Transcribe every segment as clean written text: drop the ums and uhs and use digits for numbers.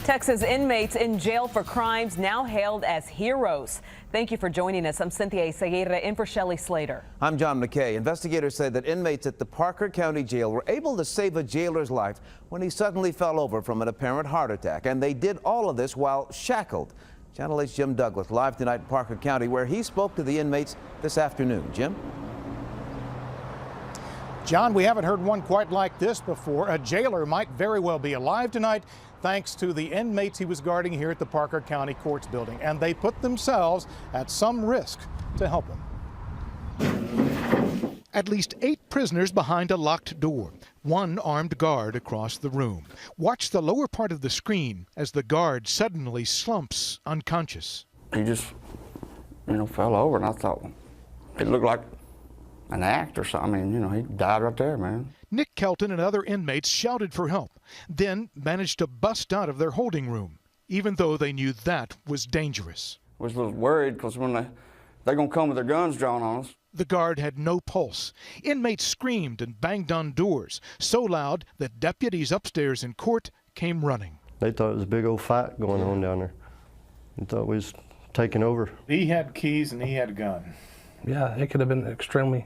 Texas inmates in jail for crimes now hailed as heroes. Thank you for joining us. I'm Cynthia Seguirre in for Shelley Slater. I'm John McKay. Investigators say that inmates at the Parker County Jail were able to save a jailer's life when he suddenly fell over from an apparent heart attack. And they did all of this while shackled. Channel 8's Jim Douglas live tonight in Parker County, where he spoke to the inmates this afternoon. Jim? John, we haven't heard one quite like this before. A jailer might very well be alive tonight thanks to the inmates he was guarding here at the Parker County Courts building, and they put themselves at some risk to help him. At least 8 prisoners behind a locked door, one armed guard across the room. Watch the lower part of the screen as the guard suddenly slumps unconscious. He just, fell over, and I thought it looked like an act or something. I mean, he died right there, man. Nick Kelton and other inmates shouted for help, then managed to bust out of their holding room, even though they knew that was dangerous. I was a little worried because when they're going to come with their guns drawn on us. The guard had no pulse. Inmates screamed and banged on doors, so loud that deputies upstairs in court came running. They thought it was a big old fight going on down there. They thought we was taking over. He had keys and he had a gun. Yeah, it could have been an extremely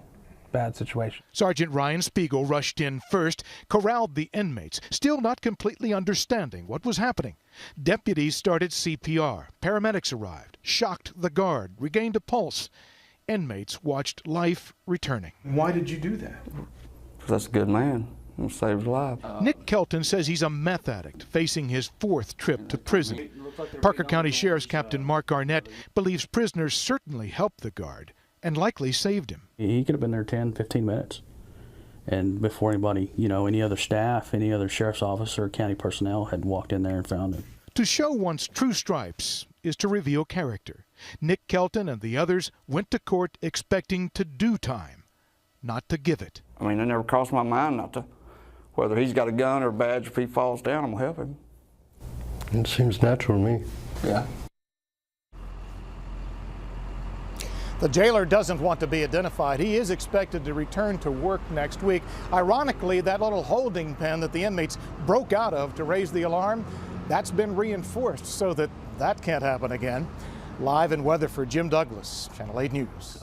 bad situation. Sergeant Ryan Spiegel rushed in first, corralled the inmates, still not completely understanding what was happening. Deputies started CPR. Paramedics arrived, shocked the guard, regained a pulse. Inmates watched life returning. Why did you do that? Because that's a good man. I'm going to save his life. Nick Kelton says he's a meth addict facing his 4th trip to prison. Parker County Sheriff's Captain Mark Arnett believes prisoners certainly helped the guard and likely saved him. He could have been there 10, 15 minutes. And before anybody, any other staff, any other sheriff's officer or county personnel had walked in there and found him. To show one's true stripes is to reveal character. Nick Kelton and the others went to court expecting to do time, not to give it. I mean, it never crossed my mind not to, whether he's got a gun or a badge, if he falls down, I'm going to help him. It seems natural to me. Yeah. The jailer doesn't want to be identified. He is expected to return to work next week. Ironically, that little holding pen that the inmates broke out of to raise the alarm, that's been reinforced so that can't happen again. Live in Weatherford, Jim Douglas, Channel 8 News.